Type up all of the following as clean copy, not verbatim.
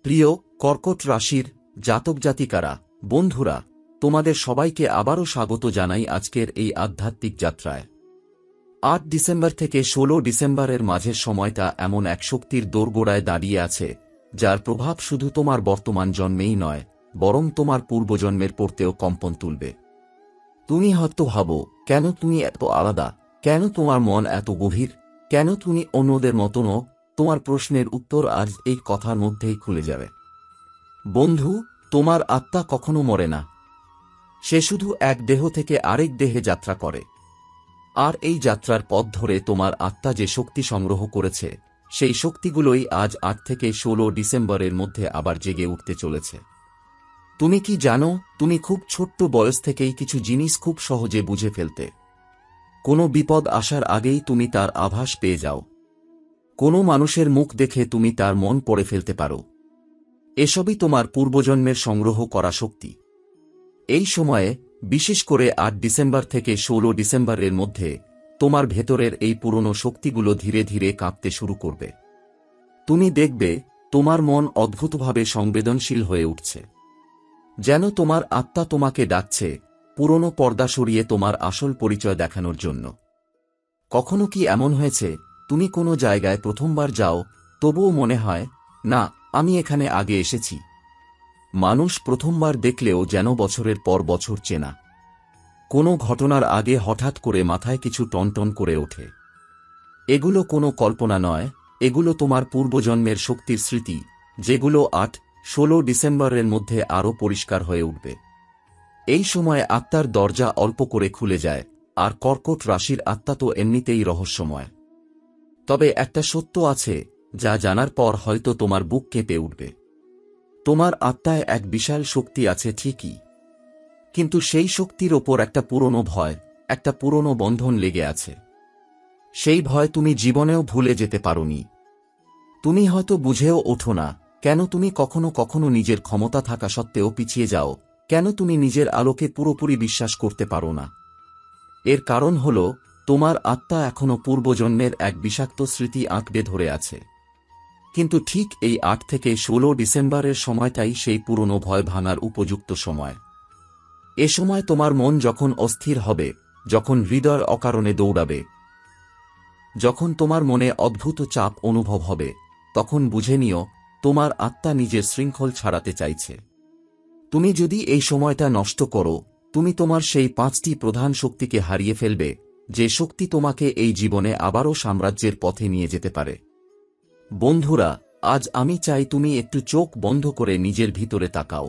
প্রিয় কর্কট রাশির জাতক জাতিকারা, বন্ধুরা, তোমাদের সবাইকে আবারও স্বাগত জানাই আজকের এই আধ্যাত্মিক যাত্রায়। ৮ ডিসেম্বর থেকে ১৬ ডিসেম্বরের মাঝের সময়টা এমন এক শক্তির দোরগোড়ায় দাঁড়িয়ে আছে, যার প্রভাব শুধু তোমার বর্তমান জন্মেই নয়, বরং তোমার পূর্বজন্মের পড়তেও কম্পন তুলবে। তুমি হয়তো ভাবো, কেন তুমি এত আলাদা, কেন তোমার মন এত গভীর, কেন তুমি অন্যদের মতো নও? তোমার প্রশ্নের উত্তর আজ এই কথার মধ্যেই খুলে যাবে। বন্ধু, তোমার আত্মা কখনো মরে না। সে শুধু এক দেহ থেকে আরেক দেহে যাত্রা করে। আর এই যাত্রার পথ ধরে তোমার আত্মা যে শক্তি সংগ্রহ করেছে, সেই শক্তিগুলোই আজ ৮ থেকে ১৬ ডিসেম্বরের মধ্যে আবার জেগে উঠতে চলেছে। তুমি কি জানো, তুমি খুব ছোট্ট বয়স থেকেই কিছু জিনিস খুব সহজে বুঝে ফেলতে। কোনো বিপদ আসার আগেই তুমি তার আভাস পেয়ে যাও। কোনো মানুষের মুখ দেখে তুমি তার মন পড়ে ফেলতে পারো। এসবই তোমার পূর্বজন্মের সংগ্রহ করা শক্তি। এই সময়ে, বিশেষ করে ৮ ডিসেম্বর থেকে ১৬ ডিসেম্বরের মধ্যে, তোমার ভেতরের এই পুরনো শক্তিগুলো ধীরে ধীরে কাঁপতে শুরু করবে। তুমি দেখবে, তোমার মন অদ্ভুতভাবে সংবেদনশীল হয়ে উঠছে। যেন তোমার আত্মা তোমাকে ডাকছে, পুরনো পর্দা সরিয়ে তোমার আসল পরিচয় দেখানোর জন্য। কখনো কি এমন হয়েছে, তুমি কোনো জায়গায় প্রথমবার যাও, তবুও মনে হয়, না, আমি এখানে আগে এসেছি? মানুষ প্রথমবার দেখলেও যেন বছরের পর বছর চেনা। কোনো ঘটনার আগে হঠাৎ করে মাথায় কিছু টনটন করে ওঠে। এগুলো কোনো কল্পনা নয়, এগুলো তোমার পূর্বজন্মের শক্তির স্মৃতি, যেগুলো ৮-১৬ ডিসেম্বরের মধ্যে আরও পরিষ্কার হয়ে উঠবে। এই সময় আত্মার দরজা অল্প করে খুলে যায়, আর কর্কট রাশির আত্মা তো এমনিতেই রহস্যময়। তবে একটা সত্য আছে, যা জানার পর হয়তো তোমার বুক কেঁপে উঠবে। তোমার আত্মায় এক বিশাল শক্তি আছে ঠিকই, কিন্তু সেই শক্তির ওপর একটা পুরনো ভয়, একটা পুরনো বন্ধন লেগে আছে। সেই ভয় তুমি জীবনেও ভুলে যেতে পারোনি। তুমি হয়তো বুঝেও ওঠো না, কেন তুমি কখনো কখনো নিজের ক্ষমতা থাকা সত্ত্বেও পিছিয়ে যাও, কেন তুমি নিজের আলোকে পুরোপুরি বিশ্বাস করতে পারো না। এর কারণ হল, তোমার আত্মা এখনো পূর্বজন্মের এক বিষাক্ত স্মৃতি আঁকড়ে ধরে আছে। কিন্তু ঠিক এই ৮ থেকে ১৬ ডিসেম্বরের সময়টাই সেই পুরনো ভয় ভাঙার উপযুক্ত সময়। এ সময় তোমার মন যখন অস্থির হবে, যখন হৃদয় অকারণে দৌড়াবে, যখন তোমার মনে অদ্ভুত চাপ অনুভব হবে, তখন বুঝে নিও, তোমার আত্মা নিজের শৃঙ্খল ছাড়াতে চাইছে। তুমি যদি এই সময়টা নষ্ট করো, তুমি তোমার সেই ৫টি প্রধান শক্তিকে হারিয়ে ফেলবে, যে শক্তি তোমাকে এই জীবনে আবারও সাম্রাজ্যের পথে নিয়ে যেতে পারে। বন্ধুরা, আজ আমি চাই তুমি একটু চোখ বন্ধ করে নিজের ভিতরে তাকাও।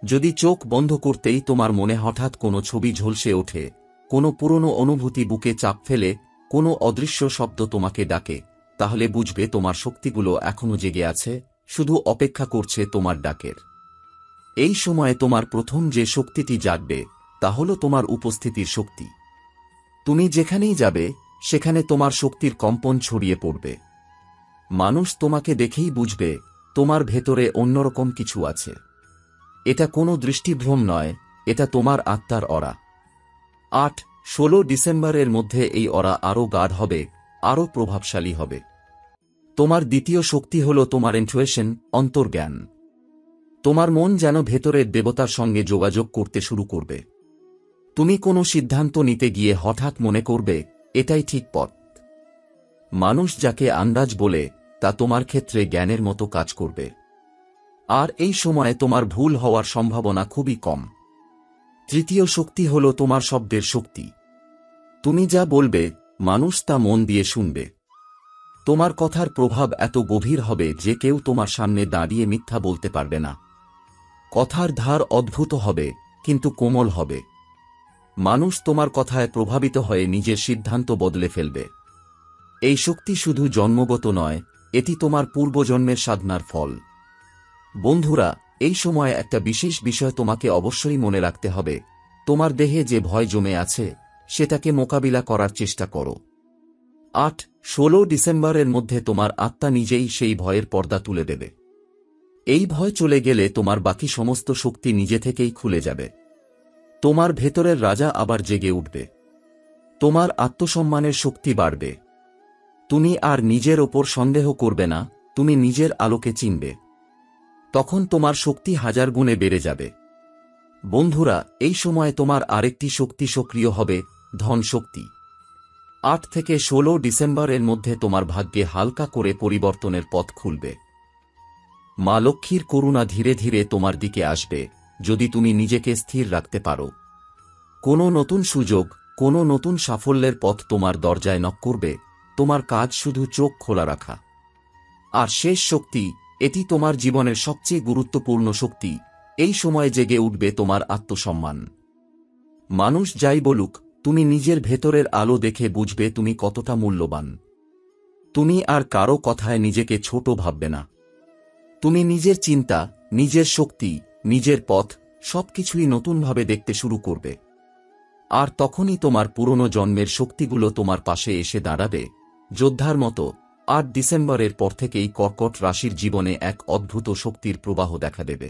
যদি চোখ বন্ধ করতেই তোমার মনে হঠাৎ কোনো ছবি ঝলসে ওঠে, কোনো পুরনো অনুভূতি বুকে চাপ ফেলে, কোনো অদৃশ্য শব্দ তোমাকে ডাকে, তাহলে বুঝবে তোমার শক্তিগুলো এখনো জেগে আছে, শুধু অপেক্ষা করছে তোমার ডাকের। এই সময়ে তোমার প্রথম যে শক্তিটি জাগবে, তা হল তোমার উপস্থিতির শক্তি। তুমি যেখানেই যাবে, সেখানে তোমার শক্তির কম্পন ছড়িয়ে পড়বে। মানুষ তোমাকে দেখেই বুঝবে, তোমার ভেতরে অন্যরকম কিছু আছে। এটা কোনো দৃষ্টিভ্রম নয়, এটা তোমার আত্মার অরা। ৮-১৬ ডিসেম্বরের মধ্যে এই অরা আরও গাঢ় হবে, আরও প্রভাবশালী হবে। তোমার দ্বিতীয় শক্তি হল তোমার ইনটুইশন, অন্তর্জ্ঞান। তোমার মন যেন ভেতরের দেবতার সঙ্গে যোগাযোগ করতে শুরু করবে। তুমি কোনো সিদ্ধান্ত নিতে গিয়ে হঠাৎ মনে করবে, এটাই ঠিক পথ। মানুষ যাকে আন্দাজ বলে, তা তোমার ক্ষেত্রে জ্ঞানের মতো কাজ করবে। আর এই সময়ে তোমার ভুল হওয়ার সম্ভাবনা খুবই কম। তৃতীয় শক্তি হল তোমার শব্দের শক্তি। তুমি যা বলবে, মানুষ তা মন দিয়ে শুনবে। তোমার কথার প্রভাব এত গভীর হবে যে কেউ তোমার সামনে দাঁড়িয়ে মিথ্যা বলতে পারবে না। কথার ধার অদ্ভুত হবে, কিন্তু কোমল হবে। মানুষ তোমার কথায় প্রভাবিত হয়ে নিজের সিদ্ধান্ত বদলে ফেলবে। এই শক্তি শুধু জন্মগত নয়, এটি তোমার পূর্বজন্মের সাধনার ফল। বন্ধুরা, এই সময়ে একটা বিশেষ বিষয় তোমাকে অবশ্যই মনে রাখতে হবে। তোমার দেহে যে ভয় জমে আছে, সেটাকে মোকাবিলা করার চেষ্টা করো। ৮-১৬ ডিসেম্বরের মধ্যে তোমার আত্মা নিজেই সেই ভয়ের পর্দা তুলে দেবে। এই ভয় চলে গেলে তোমার বাকি সমস্ত শক্তি নিজে থেকেই খুলে যাবে। তোমার ভেতরের রাজা আবার জেগে উঠবে। তোমার আত্মসম্মানের শক্তি বাড়বে। তুমি আর নিজের ওপর সন্দেহ করবে না, তুমি নিজের আলোকে চিনবে। তখন তোমার শক্তি 1000 গুণে বেড়ে যাবে। বন্ধুরা, এই সময় তোমার আরেকটি শক্তি সক্রিয় হবে, ধন শক্তি। 8 থেকে 16 ডিসেম্বরের মধ্যে তোমার ভাগ্যে হালকা করে পরিবর্তনের পথ খুলবে। মা লক্ষ্মীর করুণা ধীরে ধীরে তোমার দিকে আসবে, যদি তুমি নিজেকে স্থির রাখতে পারো। কোনো নতুন সুযোগ, কোনো নতুন সাফল্যের পথ তোমার দরজায় নক করবে, তোমার কাজ শুধু চোখ খোলা রাখা। আর শেষ শক্তি, এটি তোমার জীবনের সবচেয়ে গুরুত্বপূর্ণ শক্তি, এই সময় জেগে উঠবে তোমার আত্মসম্মান। মানুষ যাই বলুক, তুমি নিজের ভেতরের আলো দেখে বুঝবে তুমি কতটা মূল্যবান। তুমি আর কারো কথায় নিজেকে ছোট ভাববে না। তুমি নিজের চিন্তা, নিজের শক্তি, নিজের পথ সবকিছুই নতুনভাবে দেখতে শুরু করবে। আর তখনই তোমার পুরনো জন্মের শক্তিগুলো তোমার পাশে এসে দাঁড়াবে, যোদ্ধার মতো। 8 ডিসেম্বরের পর থেকেই কর্কট রাশির জীবনে এক অদ্ভুত শক্তির প্রবাহ দেখা দেবে।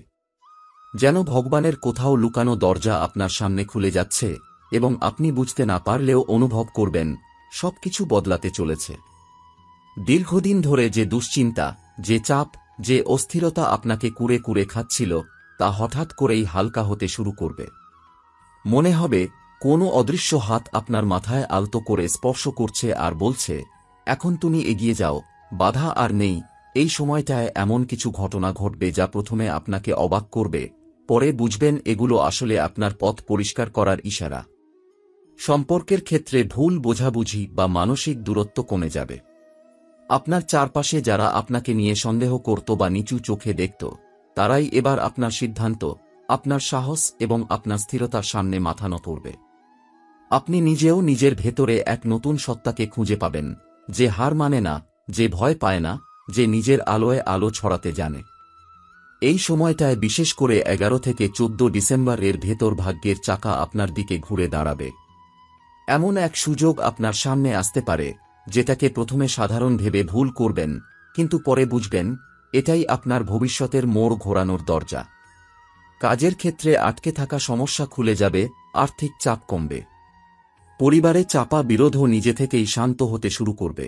যেন ভগবানের কোথাও লুকানো দরজা আপনার সামনে খুলে যাচ্ছে, এবং আপনি বুঝতে না পারলেও অনুভব করবেন সবকিছু বদলাতে চলেছে। দীর্ঘদিন ধরে যে দুশ্চিন্তা, যে চাপ, যে অস্থিরতা আপনাকে কুরে কুরে খাচ্ছিল, তা হঠাৎ করেই হালকা হতে শুরু করবে। মনে হবে কোনো অদৃশ্য হাত আপনার মাথায় আলতো করে স্পর্শ করছে আর বলছে, এখন তুমি এগিয়ে যাও, বাধা আর নেই। এই সময়টায় এমন কিছু ঘটনা ঘটবে যা প্রথমে আপনাকে অবাক করবে, পরে বুঝবেন এগুলো আসলে আপনার পথ পরিষ্কার করার ইশারা। সম্পর্কের ক্ষেত্রে ভুল বোঝাবুঝি বা মানসিক দূরত্ব কমে যাবে। আপনার চারপাশে যারা আপনাকে নিয়ে সন্দেহ করত বা নিচু চোখে দেখত, তারাই এবার আপনার সিদ্ধান্ত, আপনার সাহস এবং আপনার স্থিরতার সামনে মাথা নত করবে। আপনি নিজেও নিজের ভেতরে এক নতুন সত্তাকে খুঁজে পাবেন, যে হার মানে না, যে ভয় পায় না, যে নিজের আলোয় আলো ছড়াতে জানে। এই সময়টায় বিশেষ করে 11 থেকে 14 ডিসেম্বর এর ভেতর ভাগ্যের চাকা আপনার দিকে ঘুরে দাঁড়াবে। এমন এক সুযোগ আপনার সামনে আসতে পারে, যেটাকে প্রথমে সাধারণ ভেবে ভুল করবেন, কিন্তু পরে বুঝবেন এটাই আপনার ভবিষ্যতের মোড় ঘোরানোর দরজা। কাজের ক্ষেত্রে আটকে থাকা সমস্যা খুলে যাবে, আর্থিক চাপ কমবে, পরিবারে চাপা বিরোধও নিজে থেকেই শান্ত হতে শুরু করবে।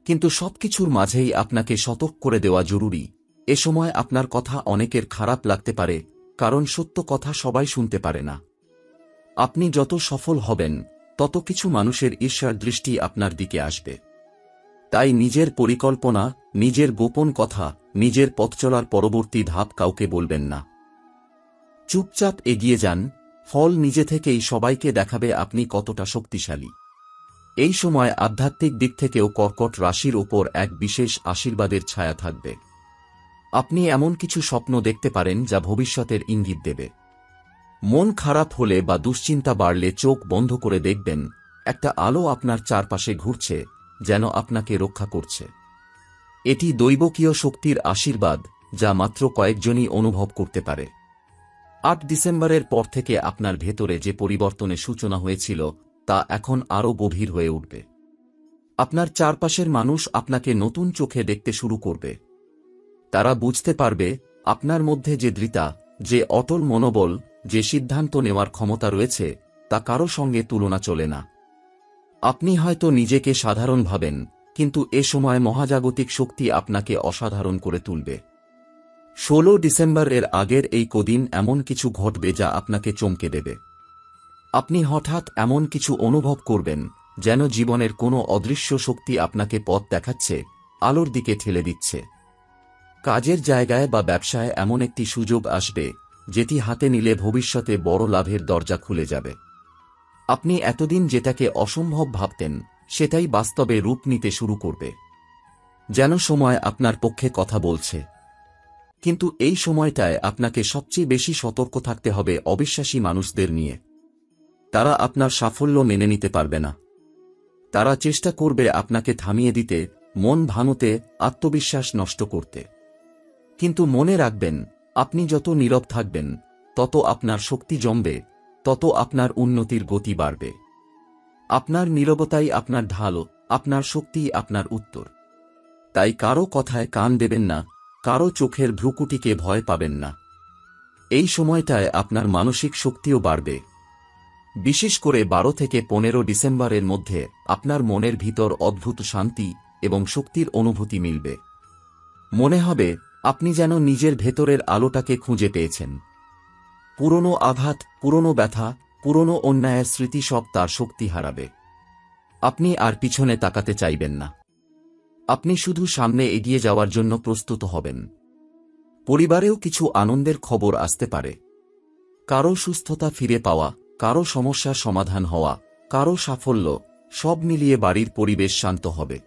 কিন্তু সবকিছুর মাঝেই আপনাকে সতর্ক করে দেওয়া জরুরি, এ সময় আপনার কথা অনেকের খারাপ লাগতে পারে, কারণ সত্য কথা সবাই শুনতে পারে না। আপনি যত সফল হবেন, তত কিছু মানুষের ঈর্ষার দৃষ্টি আপনার দিকে আসবে। তাই নিজের পরিকল্পনা, নিজের গোপন কথা, নিজের পথ চলার পরবর্তী ধাপ কাউকে বলবেন না। চুপচাপ এগিয়ে যান, ফল নিজে থেকেই সবাইকে দেখাবে আপনি কতটা শক্তিশালী। এই সময় আধ্যাত্মিক দিক থেকেও কর্কট রাশির ওপর এক বিশেষ আশীর্বাদের ছায়া থাকবে। আপনি এমন কিছু স্বপ্ন দেখতে পারেন যা ভবিষ্যতের ইঙ্গিত দেবে। মন খারাপ হলে বা দুশ্চিন্তা বাড়লে চোখ বন্ধ করে দেখবেন একটা আলো আপনার চারপাশে ঘুরছে, যেন আপনাকে রক্ষা করছে। এটি দৈবকীয় শক্তির আশীর্বাদ, যা মাত্র কয়েকজনই অনুভব করতে পারে। 8 ডিসেম্বরের পর থেকে আপনার ভেতরে যে পরিবর্তনের সূচনা হয়েছিল, তা এখন আরও গভীর হয়ে উঠবে। আপনার চারপাশের মানুষ আপনাকে নতুন চোখে দেখতে শুরু করবে। তারা বুঝতে পারবে আপনার মধ্যে যে দৃঢ়তা, যে অটল মনোবল, যে সিদ্ধান্ত নেওয়ার ক্ষমতা রয়েছে, তা কারো সঙ্গে তুলনা চলে না। আপনি হয়তো নিজেকে সাধারণ ভাবেন, কিন্তু এ সময় মহাজাগতিক শক্তি আপনাকে অসাধারণ করে তুলবে। 16 ডিসেম্বর এর আগের এই কদিন এমন কিছু ঘটবে যা আপনাকে চমকে দেবে। আপনি হঠাৎ এমন কিছু অনুভব করবেন, যেন জীবনের কোনো অদৃশ্য শক্তি আপনাকে পথ দেখাচ্ছে, আলোর দিকে ঠেলে দিচ্ছে। কাজের জায়গায় বা ব্যবসায় এমন একটি সুযোগ আসবে, যেটি হাতে নিলে ভবিষ্যতে বড় লাভের দরজা খুলে যাবে। আপনি এতদিন যেটাকে অসম্ভব ভাবতেন, সেটাই বাস্তবে রূপ নিতে শুরু করবে। যেন সময় আপনার পক্ষে কথা বলছে। কিন্তু এই সময়টায় আপনাকে সবচেয়ে বেশি সতর্ক থাকতে হবে অবিশ্বাসী মানুষদের নিয়ে। তারা আপনার সাফল্য মেনে নিতে পারবে না। তারা চেষ্টা করবে আপনাকে থামিয়ে দিতে, মন ভাঙতে, আত্মবিশ্বাস নষ্ট করতে। কিন্তু মনে রাখবেন, আপনি যত নীরব থাকবেন, তত আপনার শক্তি জমবে, তত আপনার উন্নতির গতি বাড়বে। আপনার নীরবতাই আপনার ঢাল, আপনার শক্তিই আপনার উত্তর। তাই কারো কথায় কান দেবেন না, কারো চোখের ভ্রুকুটিকে ভয় পাবেন না। এই সময়টায় আপনার মানসিক শক্তিও বাড়বে। বিশেষ করে 12 থেকে 15 ডিসেম্বরের মধ্যে আপনার মনের ভিতর অদ্ভুত শান্তি এবং শক্তির অনুভূতি মিলবে। মনে হবে আপনি যেন নিজের ভেতরের আলোটাকে খুঁজে পেয়েছেন। পুরনো আঘাত, পুরনো ব্যথা, পুরনো অন্যায়ের স্মৃতি সব তার শক্তি হারাবে। আপনি আর পিছনে তাকাতে চাইবেন না। আপনি শুধু সামনে এগিয়ে যাওয়ার জন্য প্রস্তুত হবেন। পরিবারেও কিছু আনন্দের খবর আসতে পারে। কারো সুস্থতা ফিরে পাওয়া, কারো সমস্যার সমাধান হওয়া, কারো সাফল্য, সব মিলিয়ে বাড়ির পরিবেশ শান্ত হবে।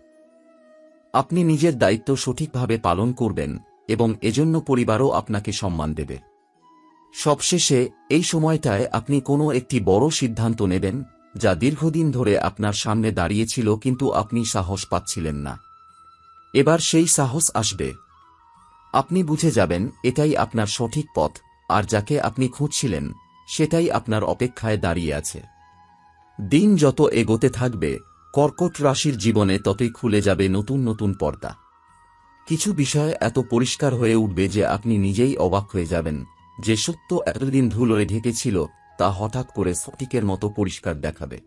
আপনি নিজের দায়িত্ব সঠিকভাবে পালন করবেন এবং এজন্য পরিবারও আপনাকে সম্মান দেবে। সবশেষে এই সময়টায় আপনি কোনো একটি বড় সিদ্ধান্ত নেবেন, যা দীর্ঘদিন ধরে আপনার সামনে দাঁড়িয়েছিল কিন্তু আপনি সাহস পাচ্ছিলেন না। এবার সেই সাহস আসবে। আপনি বুঝে যাবেন এটাই আপনার সঠিক পথ, আর যাকে আপনি খুঁজছিলেন সেটাই আপনার অপেক্ষায় দাঁড়িয়ে আছে। দিন যত এগোতে থাকবে, কর্কট রাশির জীবনে ততই খুলে যাবে নতুন নতুন পর্দা। কিছু বিষয় এত পরিষ্কার হয়ে উঠবে যে আপনি নিজেই অবাক হয়ে যাবেন। যে সত্য এতদিন ধুলোয় ঢেকেছিল তা হঠাৎ করে স্ফটিকের মতো পরিষ্কার দেখাবে।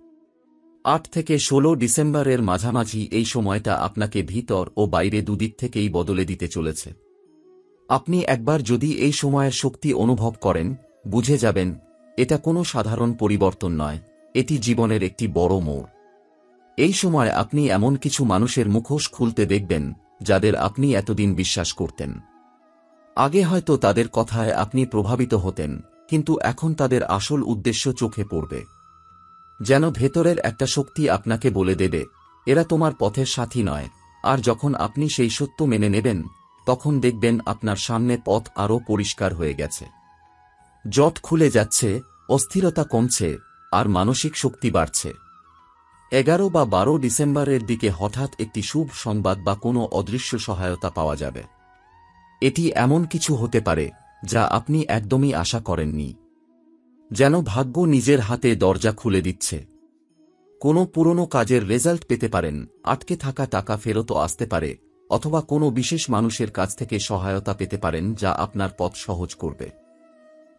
8 থেকে 16 ডিসেম্বরের মাঝামাঝি এই সময়টা আপনাকে ভিতর ও বাইরে দুদিক থেকেই বদলে দিতে চলেছে। আপনি একবার যদি এই সময়ের শক্তি অনুভব করেন, বুঝে যাবেন এটা কোনো সাধারণ পরিবর্তন নয়, এটি জীবনের একটি বড় মোড়। এই সময় আপনি এমন কিছু মানুষের মুখোশ খুলতে দেখবেন যাদের আপনি এতদিন বিশ্বাস করতেন। আগে হয়তো তাদের কথায় আপনি প্রভাবিত হতেন, কিন্তু এখন তাদের আসল উদ্দেশ্য চোখে পড়বে। যেন ভেতরের একটা শক্তি আপনাকে বলে দেবে, এরা তোমার পথের সাথী নয়। আর যখন আপনি সেই সত্য মেনে নেবেন, তখন দেখবেন আপনার সামনে পথ আরও পরিষ্কার হয়ে গেছে। জট খুলে যাচ্ছে, অস্থিরতা কমছে, আর মানসিক শক্তি বাড়ছে। 11 বা 12 ডিসেম্বরের দিকে হঠাৎ একটি শুভ সংবাদ বা কোনো অদৃশ্য সহায়তা পাওয়া যাবে। এটি এমন কিছু হতে পারে যা আপনি একদমই আশা করেননি। যেন ভাগ্য নিজের হাতে দরজা খুলে দিচ্ছে। কোনো পুরনো কাজের রেজাল্ট পেতে পারেন, আটকে থাকা টাকা ফেরতও আসতে পারে, অথবা কোনো বিশেষ মানুষের কাছ থেকে সহায়তা পেতে পারেন যা আপনার পথ সহজ করবে।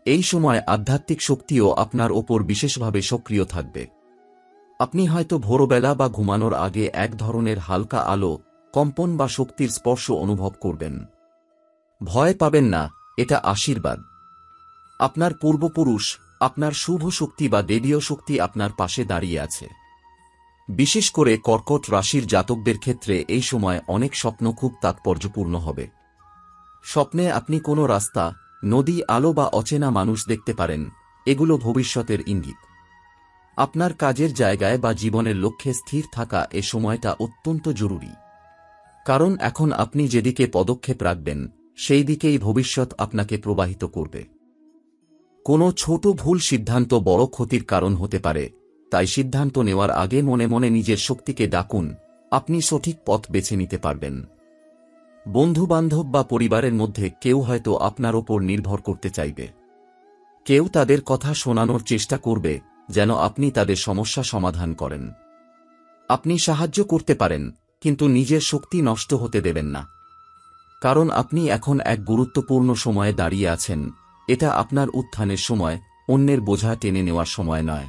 এই সময় আধ্যাত্মিক শক্তিও আপনার ওপর বিশেষভাবে সক্রিয় থাকবে। আপনি হয়তো ভোরবেলা বা ঘুমানোর আগে এক ধরনের হালকা আলো, কম্পন বা শক্তির স্পর্শ অনুভব করবেন। ভয় পাবেন না, এটা আশীর্বাদ। আপনার পূর্বপুরুষ, আপনার শুভ শক্তি বা দেবীয় শক্তি আপনার পাশে দাঁড়িয়ে আছে। বিশেষ করে কর্কট রাশির জাতকদের ক্ষেত্রে এই সময় অনেক স্বপ্ন খুব তাৎপর্যপূর্ণ হবে। স্বপ্নে আপনি কোনো রাস্তা, নদী, আলো বা অচেনা মানুষ দেখতে পারেন, এগুলো ভবিষ্যতের ইঙ্গিত। আপনার কাজের জায়গায় বা জীবনের লক্ষ্যে স্থির থাকা এ সময়টা অত্যন্ত জরুরি। কারণ এখন আপনি যেদিকে পদক্ষেপ রাখবেন, সেই দিকেই ভবিষ্যৎ আপনাকে প্রবাহিত করবে। কোনো ছোট ভুল সিদ্ধান্ত বড় ক্ষতির কারণ হতে পারে, তাই সিদ্ধান্ত নেওয়ার আগে মনে মনে নিজের শক্তিকে ডাকুন, আপনি সঠিক পথ বেছে নিতে পারবেন। বন্ধুবান্ধব বা পরিবারের মধ্যে কেউ হয়তো আপনার ওপর নির্ভর করতে চাইবে। কেউ তাদের কথা শোনানোর চেষ্টা করবে যেন আপনি তাদের সমস্যা সমাধান করেন। আপনি সাহায্য করতে পারেন, কিন্তু নিজের শক্তি নষ্ট হতে দেবেন না। কারণ আপনি এখন এক গুরুত্বপূর্ণ সময়ে দাঁড়িয়ে আছেন। এটা আপনার উত্থানের সময়, অন্যের বোঝা টেনে নেওয়ার সময় নয়।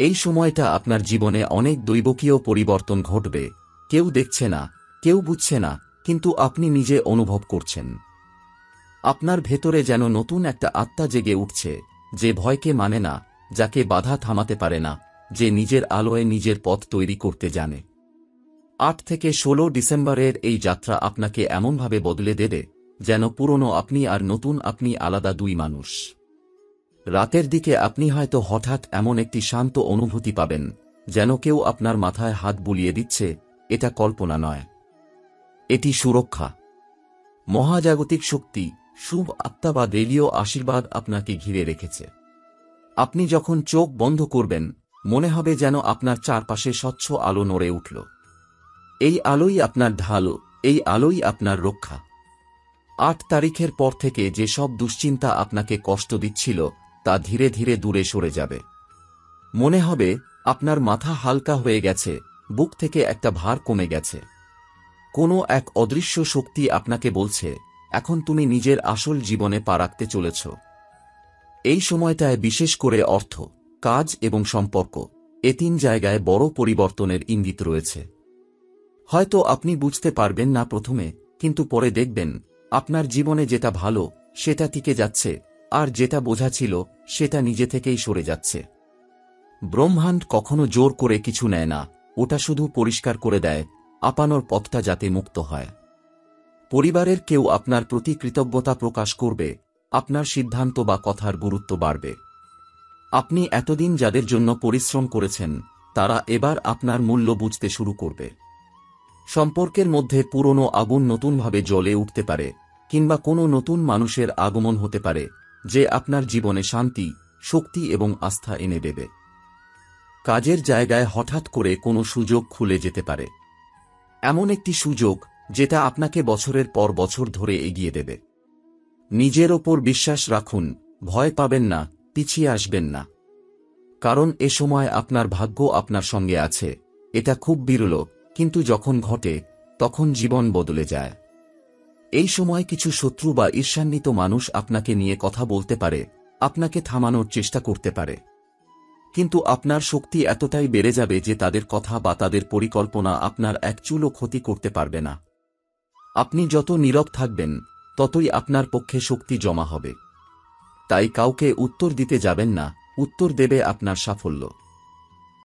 এই সময়টা আপনার জীবনে অনেক দৈবকীয় পরিবর্তন ঘটবে। কেউ দেখছে না, কেউ বুঝছে না, কিন্তু আপনি নিজে অনুভব করছেন। আপনার ভেতরে যেন নতুন একটা আত্মা জেগে উঠছে, যে ভয়কে মানে না, যাকে বাধা থামাতে পারে না, যে নিজের আলোয় নিজের পথ তৈরি করতে জানে। 8 থেকে 16 ডিসেম্বরের এই যাত্রা আপনাকে এমনভাবে বদলে দেবে যেন পুরনো আপনি আর নতুন আপনি আলাদা দুই মানুষ। রাতের দিকে আপনি হয়তো হঠাৎ এমন একটি শান্ত অনুভূতি পাবেন, যেন কেউ আপনার মাথায় হাত বুলিয়ে দিচ্ছে। এটা কল্পনা নয়, এটি সুরক্ষা। মহাজাগতিক শক্তি, শুভ আত্মা বা দেবীয় আশীর্বাদ আপনাকে ঘিরে রেখেছে। আপনি যখন চোখ বন্ধ করবেন, মনে হবে যেন আপনার চারপাশে স্বচ্ছ আলো নড়ে উঠল। এই আলোই আপনার ঢাল, এই আলোই আপনার রক্ষা। 8 তারিখের পর থেকে যে সব দুশ্চিন্তা আপনাকে কষ্ট দিচ্ছিল, তা ধীরে ধীরে দূরে সরে যাবে। মনে হবে আপনার মাথা হালকা হয়ে গেছে, বুক থেকে একটা ভার কমে গেছে। কোনো এক অদৃশ্য শক্তি আপনাকে বলছে, এখন তুমি নিজের আসল জীবনে পা রাখতে চলেছ। এই সময়টায় বিশেষ করে অর্থ, কাজ এবং সম্পর্ক, এ 3 জায়গায় বড় পরিবর্তনের ইঙ্গিত রয়েছে। হয়তো আপনি বুঝতে পারবেন না প্রথমে, কিন্তু পরে দেখবেন আপনার জীবনে যেটা ভালো সেটা টিকে যাচ্ছে, আর যেটা বোঝা ছিল সেটা নিজে থেকেই সরে যাচ্ছে। ব্রহ্মাণ্ড কখনো জোর করে কিছু নেয় না, ওটা শুধু পরিষ্কার করে দেয় আপানোর পথটা যাতে মুক্ত হয়। পরিবারের কেউ আপনার প্রতি কৃতজ্ঞতা প্রকাশ করবে, আপনার সিদ্ধান্ত বা কথার গুরুত্ব বাড়বে। আপনি এতদিন যাদের জন্য পরিশ্রম করেছেন তারা এবার আপনার মূল্য বুঝতে শুরু করবে। সম্পর্কের মধ্যে পুরনো আগুন নতুনভাবে জ্বলে উঠতে পারে, কিংবা কোনো নতুন মানুষের আগমন হতে পারে যে আপনার জীবনে শান্তি, শক্তি এবং আস্থা এনে দেবে। কাজের জায়গায় হঠাৎ করে কোনো সুযোগ খুলে যেতে পারে, এমন একটি সুযোগ যেটা আপনাকে বছরের পর বছর ধরে এগিয়ে দেবে। নিজের ওপর বিশ্বাস রাখুন, ভয় পাবেন না, পিছিয়ে আসবেন না। কারণ এ সময় আপনার ভাগ্য আপনার সঙ্গে আছে। এটা খুব বিরল, কিন্তু যখন ঘটে তখন জীবন বদলে যায়। এই সময় কিছু শত্রু বা ঈর্ষান্বিত মানুষ আপনাকে নিয়ে কথা বলতে পারে, আপনাকে থামানোর চেষ্টা করতে পারে। কিন্তু আপনার শক্তি এতটাই বেড়ে যাবে যে তাদের কথা বা তাদের পরিকল্পনা আপনার এক চুলও ক্ষতি করতে পারবে না। আপনি যত নীরব থাকবেন ততই আপনার পক্ষে শক্তি জমা হবে। তাই কাউকে উত্তর দিতে যাবেন না, উত্তর দেবে আপনার সাফল্য।